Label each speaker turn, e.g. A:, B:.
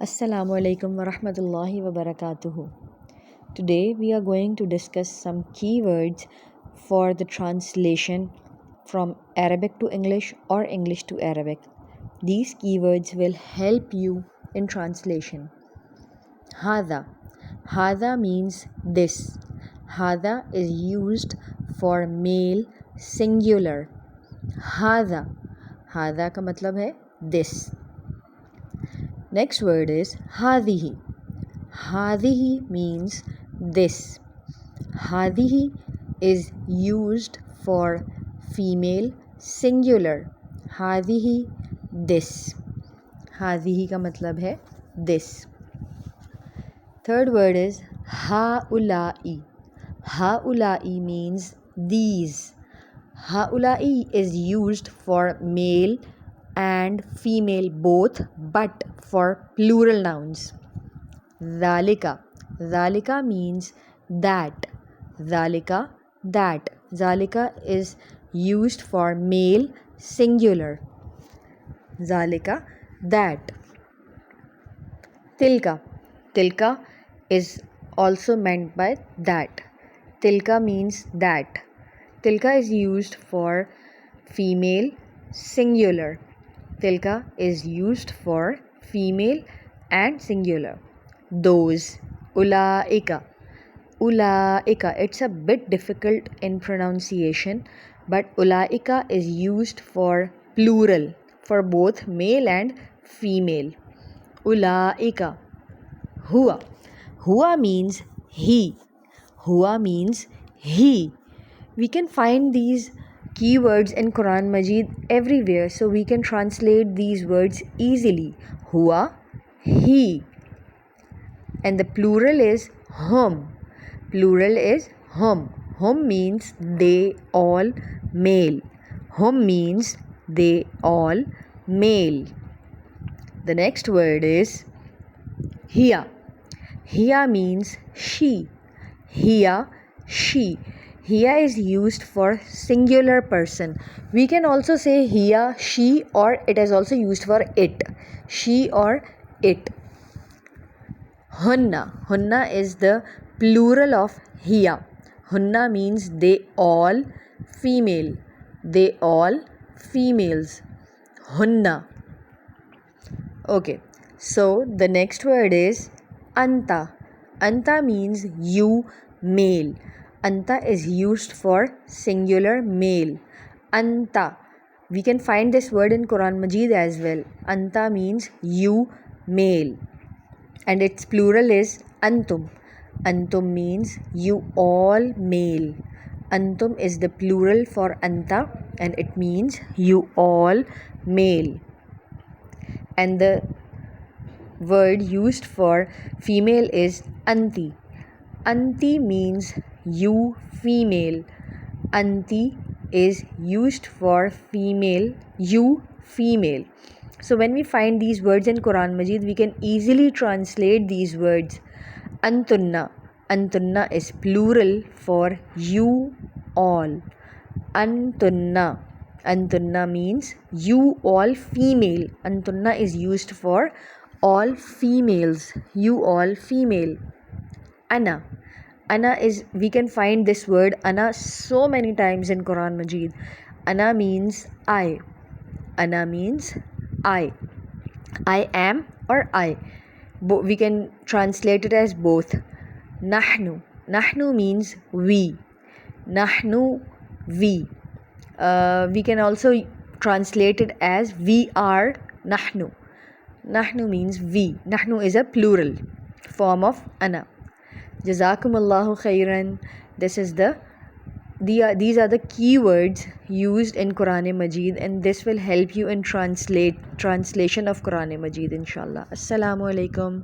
A: Assalamu alaikum wa rahmatullahi wa barakatuhu. Today we are going to discuss some keywords for the translation from Arabic to English or English to Arabic. These keywords will help you in translation. Hada. Hada means this. Hada is used for male singular. Hada. Hada का मतलब है this. Next word is hadihi. Hadihi means this. Hadihi is used for female singular. Hadihi this. Hadihi का मतलब है this. Third word is haulai. Haulai means these. Haulai is used for male and female both, but for plural nouns. Dhalika. Dhalika means that. Dhalika, that. Dhalika is used for male singular. Dhalika, that. Tilka. Tilka is also meant by that. Tilka means that. Tilka is used for female singular. Tilka is used for female and singular. Those. Ulaika. Ulaika. It's a bit difficult in pronunciation, but ulaika is used for plural, for both male and female. Ulaika. Huwa. Huwa means he. Huwa means he. We can find these keywords in Quran Majid everywhere, so we can translate these words easily. Huwa, he. And the plural is hum. Plural is hum. Hum means they all male. Hum means they all male. The next word is hiya. Hiya means she. Hiya, she. Hiya is used for singular person. We can also say hiya, she, or it is also used for it. She or it. Hunna. Hunna is the plural of hiya. Hunna means they all female. They all females. Hunna. Okay. So the next word is anta. Anta means you male. Anta is used for singular male. Anta. We can find this word in Quran Majid as well. Anta means you male. And its plural is antum. Antum means you all male. Antum is the plural for anta and it means you all male. And the word used for female is anti. Anti means you female. Anti is used for female, you female. So when we find these words in Quran Majid, we can easily translate these words. Antunna. Antunna is plural for you all. Antunna. Antunna means you all female. Antunna is used for all females. You all female. Ana. Ana is, we can find this word ana so many times in Quran Majid. Ana means I. Ana means I. I am or I. We can translate it as both. Nahnu. Nahnu means we. Nahnu, we. We can also translate it as we are nahnu. Nahnu means we. Nahnu is a plural form of ana. Jazakumullahu khairan. These are the keywords used in Quran Majid, and this will help you in translation of Quran Majid, inshallah. Assalamu alaikum.